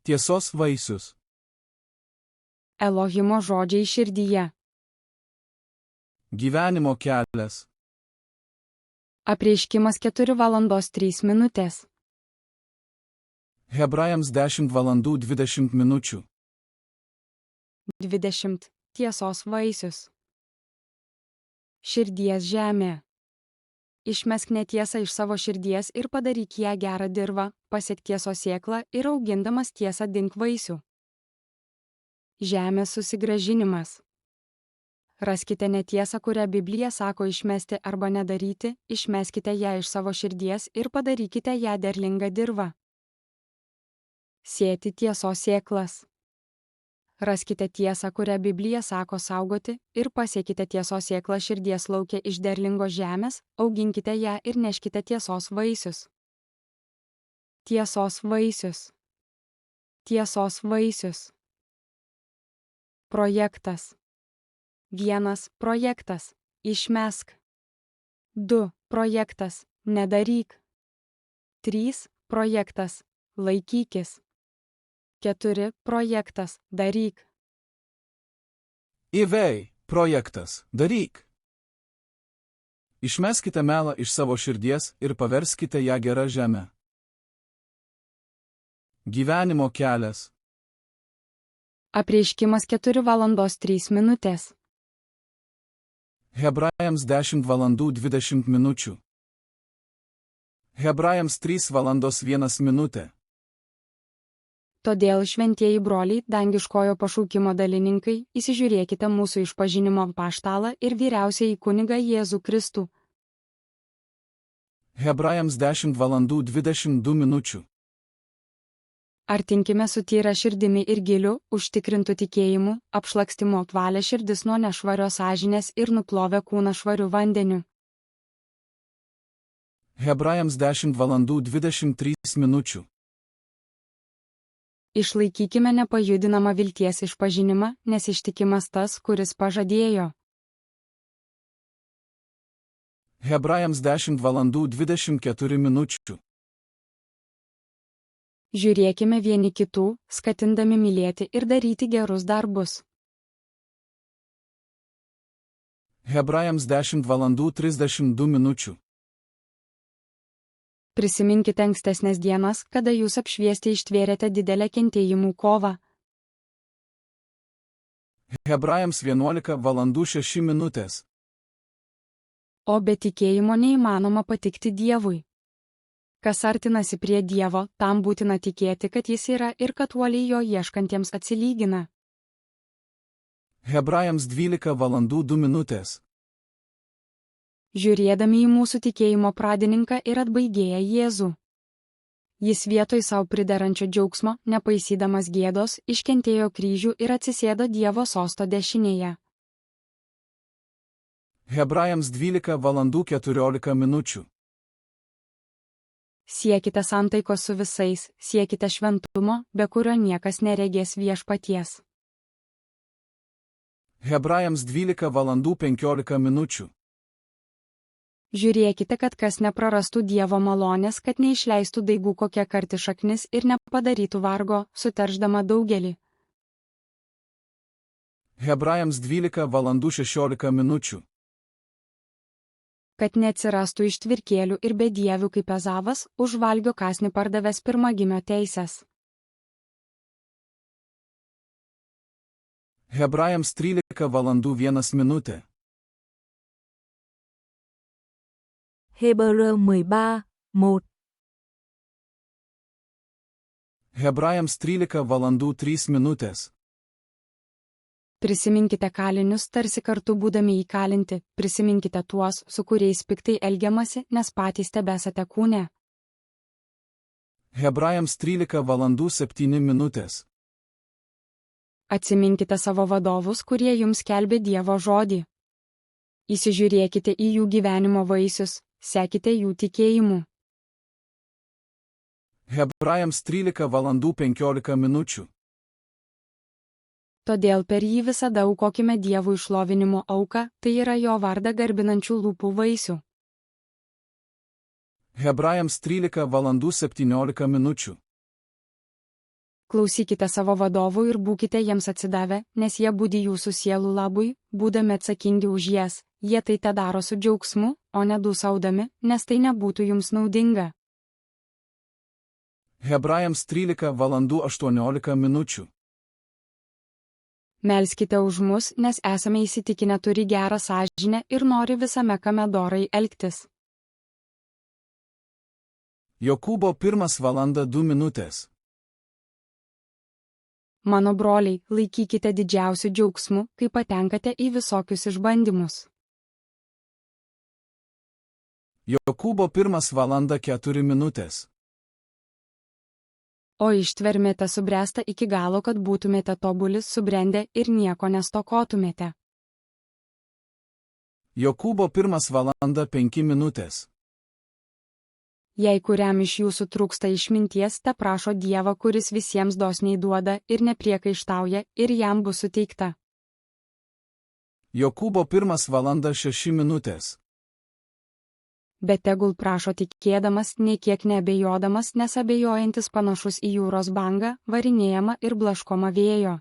Tiesos vaisius. Elohimo žodžiai širdyje. Gyvenimo kelias. Apreiškimas 4:03. Hebrajams 10:20. 20. Tiesos vaisius. Širdies žemė. Išmesk netiesą iš savo širdies ir padaryk ją gerą dirvą, pasiek tiesos sėklą ir augindamas tiesą dink vaisių. Žemės susigrąžinimas. Raskite netiesą, kurią Biblija sako išmesti arba nedaryti, išmeskite ją iš savo širdies ir padarykite ją derlingą dirvą. Sėti tiesos sėklas. Raskite tiesą, kurią Biblija sako saugoti, ir pasiekite tiesos sėklą širdies lauke iš derlingos žemės, auginkite ją ir neškite tiesos vaisius. Tiesos vaisius. Tiesos vaisius. Projektas. 1. Projektas. Išmesk. 2. Projektas. Nedaryk. 3. Projektas. Laikykis. 4. Projektas. Daryk. Įvei, projektas, daryk. Išmeskite melą iš savo širdies ir paverskite ją gerą žemę. Gyvenimo kelias. Apreiškimas 4:03. Hebrajams 10:20. Hebrajams 3:01. Todėl, šventieji broliai, dangiškojo pašaukimo dalininkai, įsižiūrėkite mūsų išpažinimo apaštalą ir vyriausiąjį kunigą Jėzų Kristų. Hebrajams 10:22. Artinkime su tyra širdimi ir giliu, užtikrintų tikėjimu, apšlakstimu apvalę širdis nuo nešvarios sąžinės ir nuplovę kūną švariu vandeniu. Hebrajams 10:23. Išlaikykime nepajudinamą vilties išpažinimą, nes ištikimas tas, kuris pažadėjo. Hebrajams 10:24. Žiūrėkime vieni kitų, skatindami mylėti ir daryti gerus darbus. Hebrajams 10:32. Prisiminkite ankstesnės dienas, kada jūs apšviesti ištvėrėte didelę kentėjimų kovą. Hebrajams 11:06. O be tikėjimo neįmanoma patikti Dievui. Kas artinasi prie Dievo, tam būtina tikėti, kad jis yra ir kad uoliai jo ieškantiems atsilygina. Hebrajams 12:02. Žiūrėdami į mūsų tikėjimo pradininką ir atbaigėją Jėzų. Jis vietoj savo priderančio džiaugsmo, nepaisydamas gėdos, iškentėjo kryžių ir atsisėdo Dievo sosto dešinėje. Hebrajams 12:14. Siekite santaikos su visais, siekite šventumo, be kurio niekas neregės viešpaties. Hebrajams 12:15. Žiūrėkite, kad kas neprarastų Dievo malonės, kad neišleistų daigų kokia karti šaknis ir nepadarytų vargo, suterždama daugelį. Hebrajams 12:16. Kad neatsirastų ištvirkėlių ir bedievių kaip Ezavas, už valgio kąsnį pardavęs pirmagimio teisės. Hebrajams 13:01. Hebrew 13:1. Hebrajams 13:03. Prisiminkite kalinius, tarsi kartu būdami įkalinti, prisiminkite tuos, su kuriais piktai elgiamasi, nes patys tebesate kūne. Hebrajams 13:07. Atsiminkite savo vadovus, kurie jums skelbė Dievo žodį. Įsižiūrėkite į jų gyvenimo vaisius, sekite jų tikėjimu. Hebrajams 13:15. Todėl per jį visada aukokime Dievui šlovinimo auką, tai yra jo vardą garbinančių lūpų vaisių. Hebrajams 13:17. Klausykite savo vadovų ir būkite jiems atsidavę, nes jie budi jūsų sielų labui, būdami atsakingi už jas. Jie tai daro su džiaugsmu, o ne dūsaudami, nes tai nebūtų jums naudinga. Hebrajams 13:18. Melskite už mus, nes esame įsitikinę turi gerą sąžinę ir nori visame kame dorai elgtis. Jokūbo 1:02. Mano broliai, laikykite didžiausių džiaugsmų, kai patenkate į visokius išbandymus. Jokūbo 1:04. O ištvermė subręsta iki galo, kad būtumėte tobuli, subrendę ir nieko nestokotumėte. Jokūbo 1:05. Jei kuriam iš jūsų trūksta išminties, te prašo Dievą, kuris visiems dosniai duoda ir nepriekaištauja, ir jam bus suteikta. Jokūbo 1:06. Bet tegul prašo tikėdamas, nei kiek neabejodamas, nes abejojantis panašus į jūros bangą, varinėjama ir blaškoma vėjo.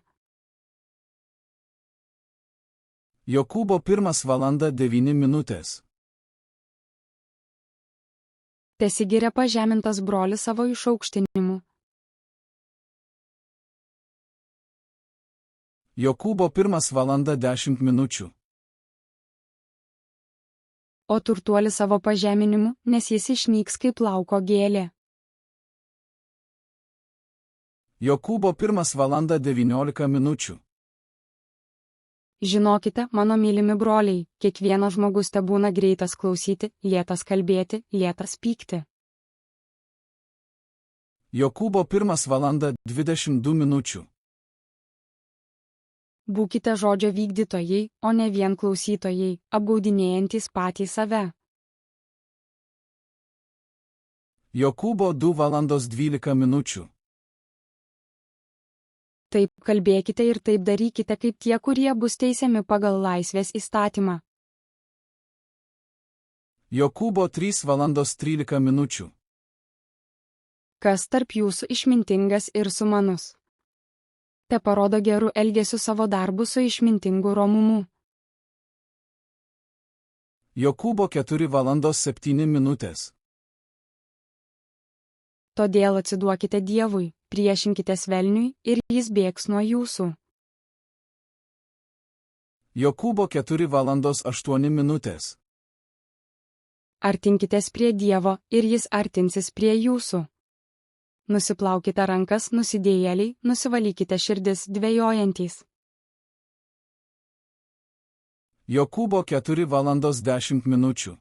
Jokūbo 1:09. Tesigiria pažemintas brolis savo išaukštinimu. Jokūbo 1:10. O turtuolis savo pažeminimu, nes jis išnyks kaip lauko gėlė. Jokūbo 1:19. Žinokite, mano mylimi broliai, kiekvienas žmogus būna greitas klausyti, lėtas kalbėti, lėtas pykti. Jokūbo 1:22. Būkite žodžio vykdytojai, o ne vien klausytojai, apgaudinėjantys patys save. Jokūbo 2:12. Taip kalbėkite ir taip darykite kaip tie, kurie bus teisiami pagal laisvės įstatymą. Jokūbo 3:13. Kas tarp jūsų išmintingas ir sumanus? Te parodo gerų elgesių savo darbų su išmintingu romumu. Jokūbo 4:07. Todėl atsiduokite Dievui, priešinkitės velniui ir jis bėgs nuo jūsų. Jokūbo 4:08. Artinkitės prie Dievo ir jis artinsis prie jūsų. Nusiplaukite rankas, nusidėjėliai, nusivalykite širdis dvejojantys. Jokūbo 4:10.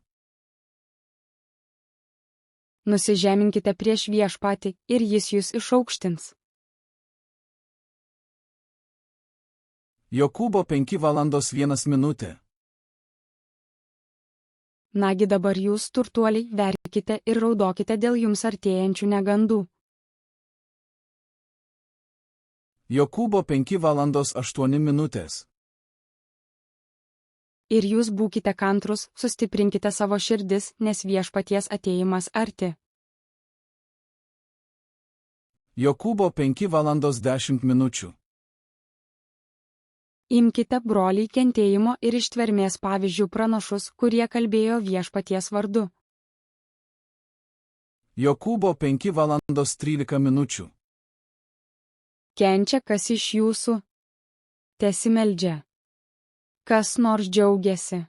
Nusižeminkite prieš viešpatį ir jis jūs išaukštins. Jokūbo 5:01. Nagi dabar jūs, turtuoliai, verkite ir raudokite dėl jums artėjančių negandų. Jokūbo 5:08. Ir jūs būkite kantrus, sustiprinkite savo širdis, nes viešpaties atėjimas arti. Jokūbo 5:10. Imkite, broliai, kentėjimo ir ištvermės pavyzdžių pranašus, kurie kalbėjo viešpaties vardu. Jokūbo 5:13. Kenčia kas iš jūsų? Tesimeldžia. Kas nors džiaugiasi?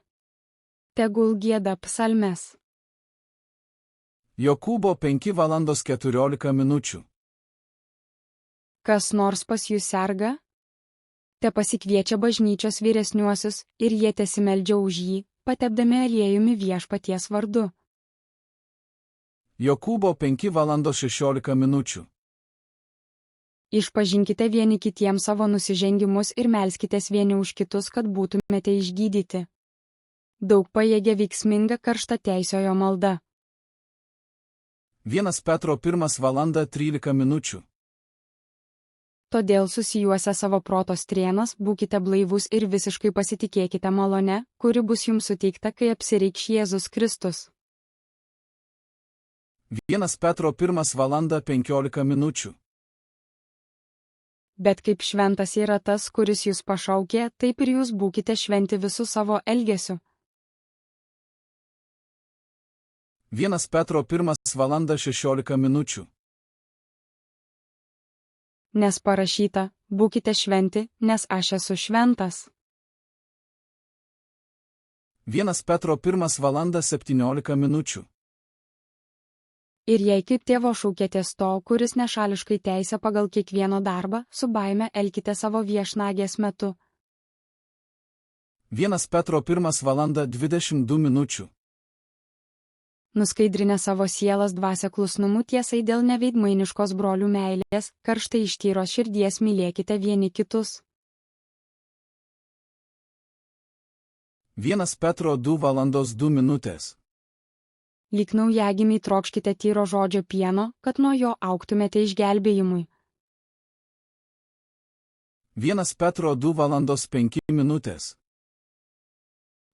Tegul gieda psalmes. Jokūbo 5:14. Kas nors pas jūs serga? Te pasikviečia bažnyčios vyresniuosius ir jie tesimeldžia už jį, patepdami aliejumi viešpaties vardu. Jokūbo 5:16. Išpažinkite vieni kitiems savo nusižengimus ir melskitės vieni už kitus, kad būtumėte išgydyti. Daug pajėgia veiksminga karšta teisiojo malda. 1 Petro 1:13. Todėl susijuose savo proto strėnas, būkite blaivus ir visiškai pasitikėkite malone, kuri bus jums suteikta, kai apsireikš Jėzus Kristus. 1 Petro 1:15. Bet kaip šventas yra tas, kuris jūs pašaukė, taip ir jūs būkite šventi visų savo elgesiu. 1 Petro 1:16. Nes parašyta, būkite šventi, nes aš esu šventas. 1 Petro 1:17. Ir jei kaip tėvo šaukėtės to, kuris nešališkai teisė pagal kiekvieno darbą, su baime elkite savo viešnagės metu. 1 Petro 1:22. Nuskaidrinę savo sielas dvasia klusnumu tiesai dėl neveidmainiškos brolių meilės, karštai iš tyros širdies mylėkite vieni kitus. 1 Petro 2:02. Lyg naujagimiai trokškite tyro žodžio pieno, kad nuo jo augtumėte išgelbėjimui. 1 Petro 2:05.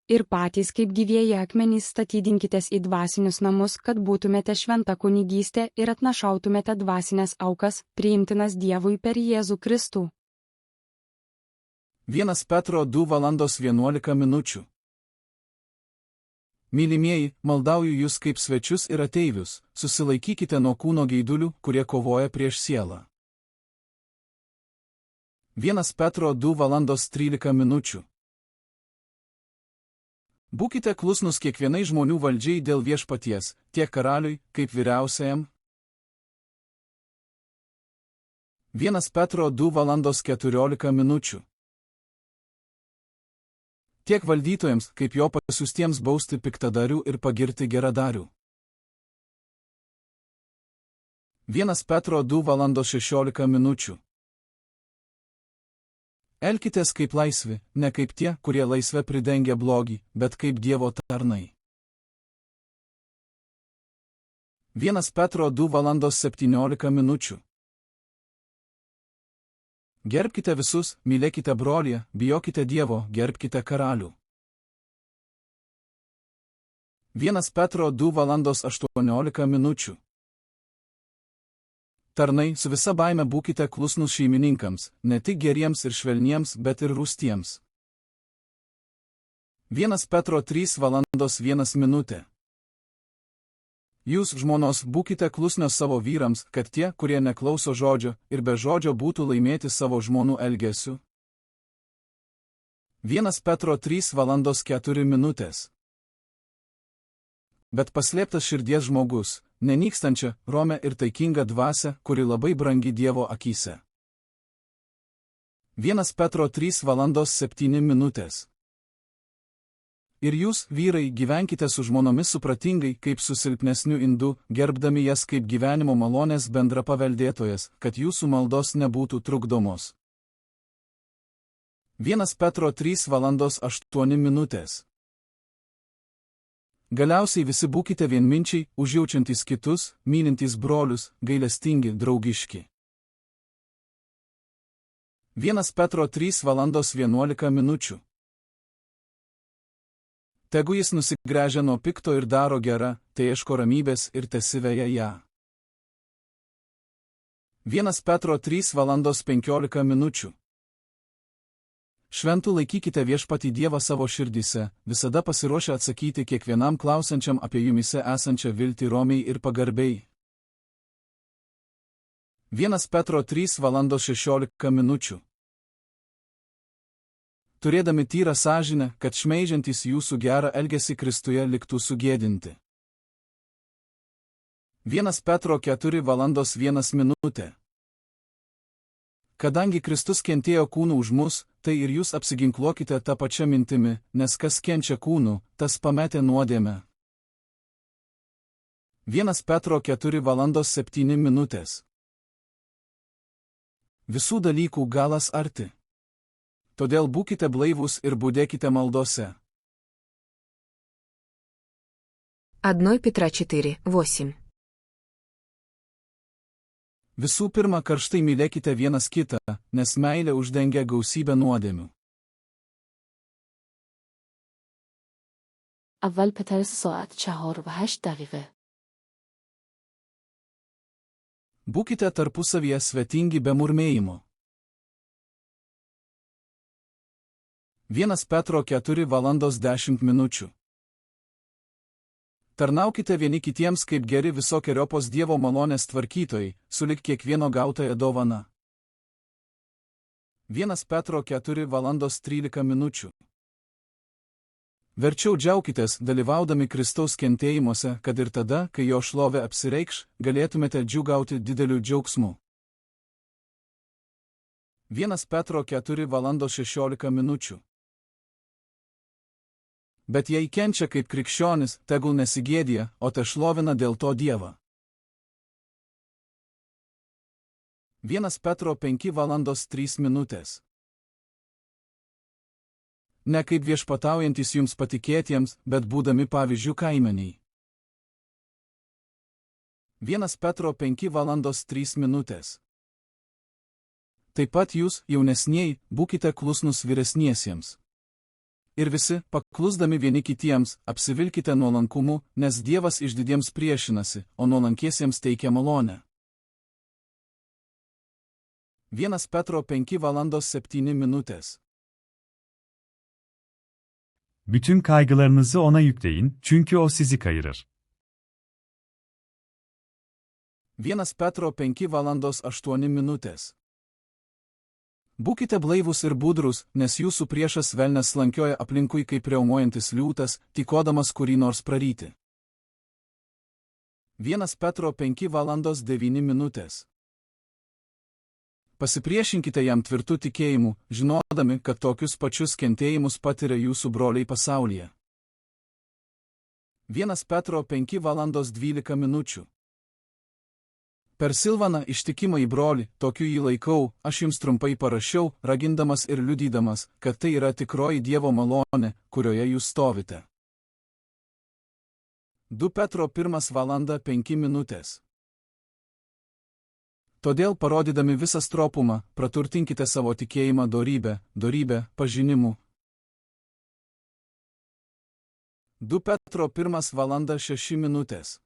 Ir patys kaip gyvieji akmenys statydinkitės į dvasinius namus, kad būtumėte šventa kunigystė ir atnašautumėte dvasinės aukas, priimtinas Dievui per Jėzų Kristų. 1 Petro 2:11. Mylimieji, maldauju jūs kaip svečius ir ateivius, susilaikykite nuo kūno geidulių, kurie kovoja prieš sielą. 1 Petro 2:13. Būkite klusnus kiekvienai žmonių valdžiai dėl viešpaties, tiek karaliui, kaip vyriausiajam. 1 Petro 2:14. Tiek valdytojams, kaip jo pasiųstiems bausti piktadarių ir pagirti geradarių. 1 Petro 2:16. Elkitės kaip laisvi, ne kaip tie, kurie laisvę pridengia blogį, bet kaip Dievo tarnai. 1 Petro 2:17. Gerbkite visus, mylėkite brolį, bijokite Dievo, gerbkite karalių. 1 Petro 2:18. Tarnai, su visa baime būkite klusnus šeimininkams, ne tik geriems ir švelniems, bet ir rūstiems. 1 Petro 3:1. Jūs, žmonos, būkite klusnios savo vyrams, kad tie, kurie neklauso žodžio ir be žodžio būtų laimėti savo žmonų elgesiu. 1 Petro 3:4. Bet paslėptas širdies žmogus, nenykstančia, romia ir taikinga dvasia, kuri labai brangi Dievo akyse. 1 Petro 3:7. Ir jūs, vyrai, gyvenkite su žmonomis supratingai, kaip su silpnesniu indu, gerbdami jas kaip gyvenimo malonės bendra paveldėtojas, kad jūsų maldos nebūtų trukdomos. 1 Petro 3:8. Galiausiai visi būkite vienminčiai, užjaučiantys kitus, mylintys brolius, gailestingi, draugiški. 1 Petro 3:11. Tegu jis nusigręžia nuo pikto ir daro gerą, tai ieško ramybės ir tesiveja ją. 1 Petro 3:15. Šventu laikykite viešpatį Dievą savo širdyse, visada pasiruošę atsakyti kiekvienam klausančiam apie jumise esančią viltį romiai ir pagarbiai. 1 Petro 3:16. Turėdami tyrą sąžinę, kad šmeižiantys jūsų gerą elgesį Kristuje liktų sugėdinti. 1 Petro 4:1. Kadangi Kristus kentėjo kūnu už mus, tai ir jūs apsiginkluokite tą pačią mintimi, nes kas kenčia kūnu, tas pametė nuodėmę. 1 Petro 4:7. Visų dalykų galas arti. Todėl būkite blaivūs ir budėkite maldose. 1 Петра 4:8. Visų pirma, karštai mylėkite vienas kitą, nes meilė uždengia gausybę nuodėmių. اول پترس ساعت 4:08. Būkite tarpusavyje svetingi be murmėjimo. 1 Petro 4 valandos 10 minučių. Tarnaukite vieni kitiems kaip geri visokeriopos Dievo malonės tvarkytojai, sulig kiekvieno gautąją dovaną. 1 Petro 4 valandos 13 minučių. Verčiau džiaukitės, dalyvaudami Kristaus kentėjimuose, kad ir tada, kai jo šlovė apsireikš, galėtumėte džiūgauti dideliu džiaugsmu. 1 Petro 4 valandos 16 minučių. Bet jei kenčia kaip krikščionis, tegul nesigėdija, o te šlovina dėl to Dievą. 1 Petro 5 valandos 3 minutės. Ne kaip viešpataujantis jums patikėtiems, bet būdami pavyzdžių kaimeniai. 1 Petro 5 valandos 3 minutės. Taip pat jūs, jaunesnieji, būkite klusnus vyresniesiems. Ir visi, paklusdami vieni kitiems, apsivilkite nuolankumu, nes Dievas išdidiems priešinasi, o nuolankiesiems teikia malonę. 1 Petro 5 valandos 7 minutės. Bütün kaygılarınızı ona yükleyin, çünkü o sizi kayırır. 1 Petro 5 valandos 8 minutės. Būkite blaivūs ir budrūs, nes jūsų priešas velnias slankioja aplinkui kaip riaumojantis liūtas, tykodamas kurį nors praryti. 1 Petro 5 valandos 9 minutės. Pasipriešinkite jam tvirtu tikėjimu, žinodami, kad tokius pačius kentėjimus patiria jūsų broliai pasaulyje. 1 Petro 5 valandos 12 minučių. Per Silvaną ištikimą į brolį, tokiu jį laikau, aš jums trumpai parašiau, ragindamas ir liudydamas, kad tai yra tikroji Dievo malonė, kurioje jūs stovite. 2 Petro 1 valanda 5 minutės. Todėl parodydami visą stropumą, praturtinkite savo tikėjimą dorybę, pažinimu. 2 Petro 1 valanda 6 minutės.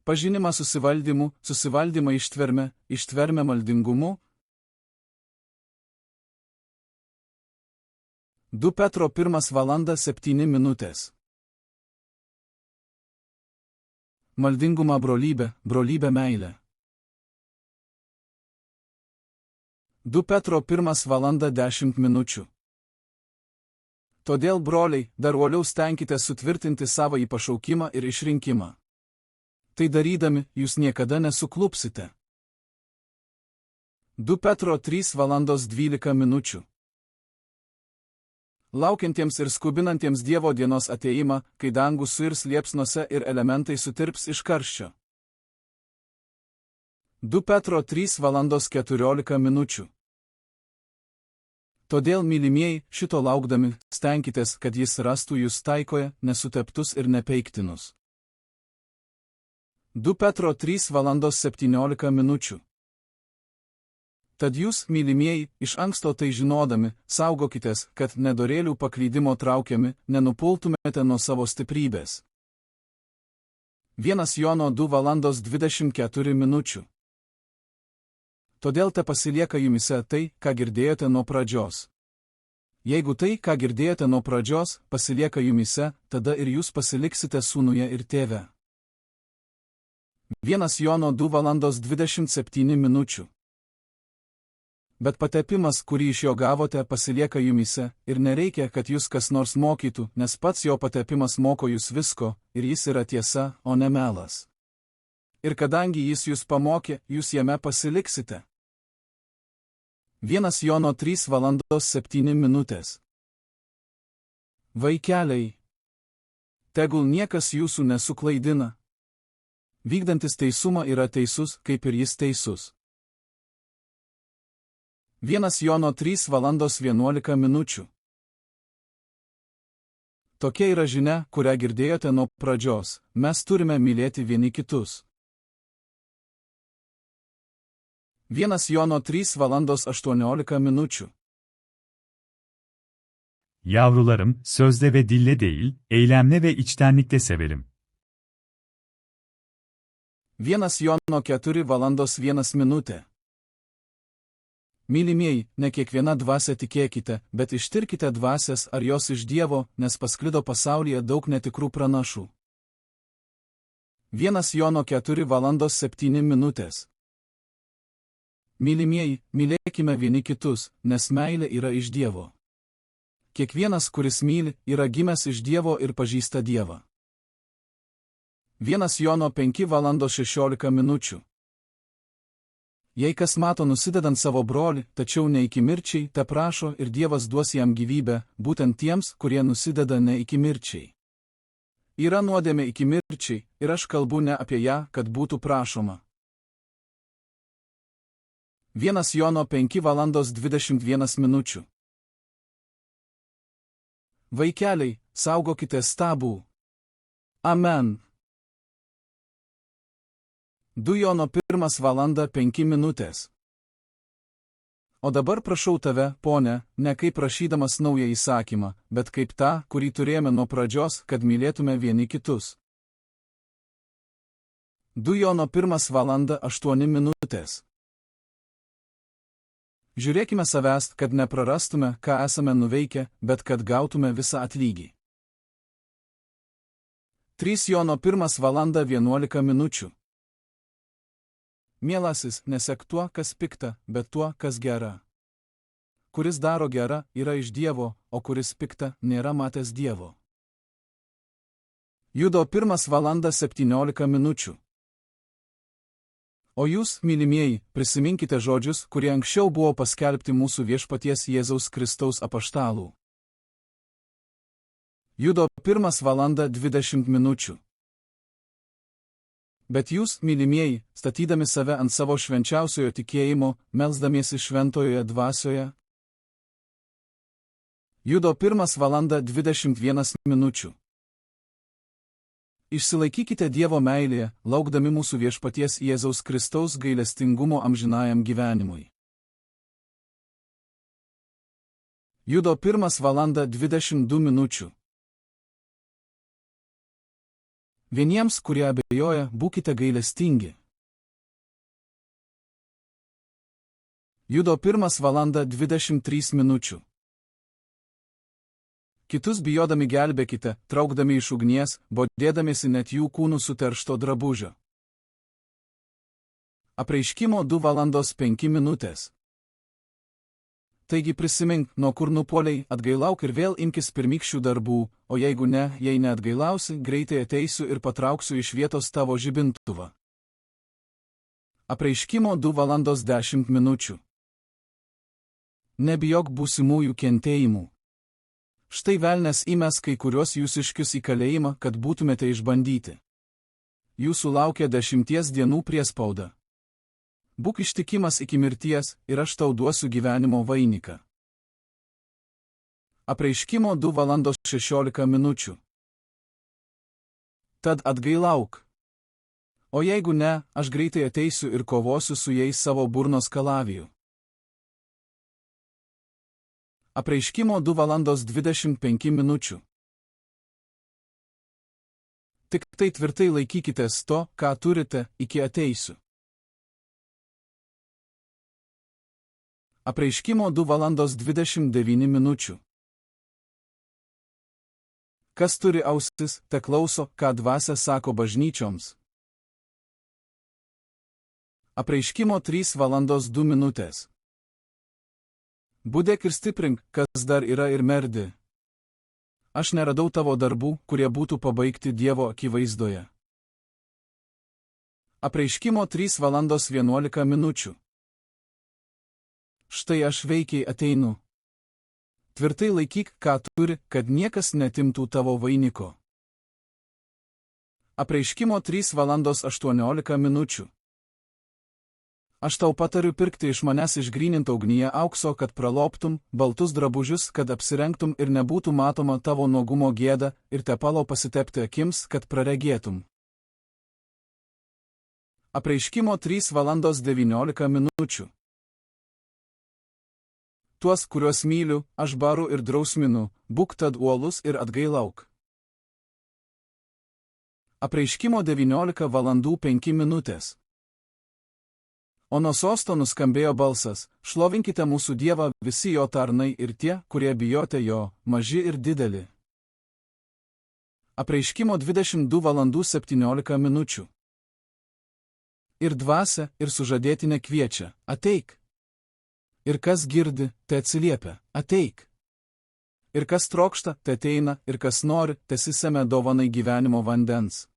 Pažinimą susivaldymu, susivaldymą ištvermę maldingumu. 2 Petro 1 valanda 7 minutės. Maldingumą brolybę meilę. 2 Petro 1 valanda 10 minučių. Todėl, broliai, dar uoliau stenkite sutvirtinti savo pašaukimą ir išrinkimą. Tai darydami, jūs niekada nesuklupsite. 2 Petro 3 valandos 12 minučių. Laukiantiems ir skubinantiems Dievo dienos ateimą, kai dangus suirs liepsnose ir elementai sutirps iš karščio. 2 Petro 3 valandos 14 minučių. Todėl, mylimieji, šito laukdami, stenkitės, kad jis rastų jūs taikoje, nesuteptus ir nepeiktinus. 2 Petro 3 valandos 17 minučių. Tad jūs, mylimieji, iš anksto tai žinodami, saugokitės, kad nedorėlių paklydimo traukiami, nenupultumėte nuo savo stiprybės. 1 Jono 2 valandos 24 minučių. Todėl te pasilieka jumise tai, ką girdėjote nuo pradžios. Jeigu tai, ką girdėjote nuo pradžios, pasilieka jumise, tada ir jūs pasiliksite sūnuje ir tėve. 1 Jono 2 valandos 27 minučių. Bet patepimas, kurį iš jo gavote, pasilieka jumise, ir nereikia, kad jūs kas nors mokytų, nes pats jo patepimas moko jūs visko, ir jis yra tiesa, o ne melas. Ir kadangi jis jūs pamokė, jūs jame pasiliksite. 1 Jono 3 valandos 7 minutės. Vaikeliai, tegul niekas jūsų nesuklaidina. Vykdantis teisumą yra teisus, kaip ir jis teisus. 1 Jono 3 valandos 11 minučių. Tokia yra žinia, kurią girdėjote nuo pradžios, mes turime mylėti vieni kitus. 1 Jono 3 valandos 18 minučių. Yavrularım, sözde ve dille değil, eylemle ve içtenlikle severim. 1 Jono 4 valandos 1 minutė. Mylimieji, ne kiekviena dvasia tikėkite, bet ištirkite dvasias, ar jos iš Dievo, nes pasklido pasaulyje daug netikrų pranašų. 1 Jono 4:7. Mylimieji, mylėkime vieni kitus, nes meilė yra iš Dievo. Kiekvienas, kuris myli, yra gimęs iš Dievo ir pažįsta Dievą. 1 Jono 5:16. Jei kas mato nusidedant savo brolį, tačiau ne iki mirčiai, te prašo ir Dievas duos jam gyvybę, būtent tiems, kurie nusideda ne iki mirčiai. Yra nuodėmė iki mirčiai, ir aš kalbu ne apie ją, kad būtų prašoma. 1 Jono 5:21. Vaikeliai, saugokite stabų. Amen. 2 Jono 1:5. O dabar prašau tave, pone, ne kaip prašydamas naują įsakymą, bet kaip tą, kurį turėjome nuo pradžios, kad mylėtume vieni kitus. 2 Jono 1:8. Žiūrėkime savęs, kad neprarastume, ką esame nuveikę, bet kad gautume visą atlygį. 3 Jono 1:11. Mielasis, nesek tuo, kas pikta, bet tuo, kas gera. Kuris daro gera, yra iš Dievo, o kuris pikta, nėra matęs Dievo. Judo 1:17. O jūs, mylimieji, prisiminkite žodžius, kurie anksčiau buvo paskelbti mūsų viešpaties Jėzaus Kristaus apaštalų. Judo 1:20. Bet jūs, mylimieji, statydami save ant savo švenčiausiojo tikėjimo, melsdamiesi šventojoje dvasioje. Judo 1:21. Išsilaikykite Dievo meilėje, laukdami mūsų viešpaties Jėzaus Kristaus gailestingumo amžinajam gyvenimui. Judo 1:22. Vieniems, kurie abejoja, būkite gailestingi. Judo 1:23. Kitus bijodami gelbėkite, traukdami iš ugnies, bodėdamiesi net jų kūnų suteršto drabužio. Apreiškimo 2:05. Taigi prisimink, nuo kur nupuoliai, atgailauk ir vėl imkis pirmykščių darbų, o jeigu ne, jei neatgailausi, greitai ateisiu ir patrauksiu iš vietos tavo žibintuvą. Apreiškimo 2:10. Nebijok būsimųjų kentėjimų. Štai velnias įmes kai kuriuos jūsiškius į kalėjimą, kad būtumėte išbandyti. Jūsų laukia 10 dienų priespauda. Būk ištikimas iki mirties, ir aš tau duosiu gyvenimo vainiką. Apreiškimo 2:16. Tad atgailauk. O jeigu ne, aš greitai ateisiu ir kovosiu su jais savo burnos kalaviju. Apreiškimo 2:25. Tik tai tvirtai laikykitės to, ką turite, iki ateisiu. Apreiškimo 2:29. Kas turi ausis, te klauso, ką dvasia sako bažnyčioms. Apreiškimo 3:02. Budėk ir stiprink, kas dar yra ir merdi. Aš neradau tavo darbų, kurie būtų pabaigti Dievo akivaizdoje. Apreiškimo 3:11. Štai aš veikiai ateinu. Tvirtai laikyk, ką turi, kad niekas netimtų tavo vainiko. Apreiškimo 3:18. Aš tau patariu pirkti iš manęs išgrynintą ugnyje aukso, kad praloptum, baltus drabužius, kad apsirengtum ir nebūtų matoma tavo nuogumo gėda, ir tepalo pasitepti akims, kad praregėtum. Apreiškimo 3:19. Tuos, kuriuos myliu, aš baru ir drausminu, būk tad uolus ir atgailauk. Apreiškimo 19:05. O nuo sosto nuskambėjo balsas: šlovinkite mūsų Dievą visi jo tarnai ir tie, kurie bijote jo, maži ir dideli. Apreiškimo 22:17. Ir dvasia, ir sužadėtinė kviečia: ateik. Ir kas girdi, te atsiliepia: ateik. Ir kas trokšta, te ateina, ir kas nori, tesisemia dovanai gyvenimo vandens.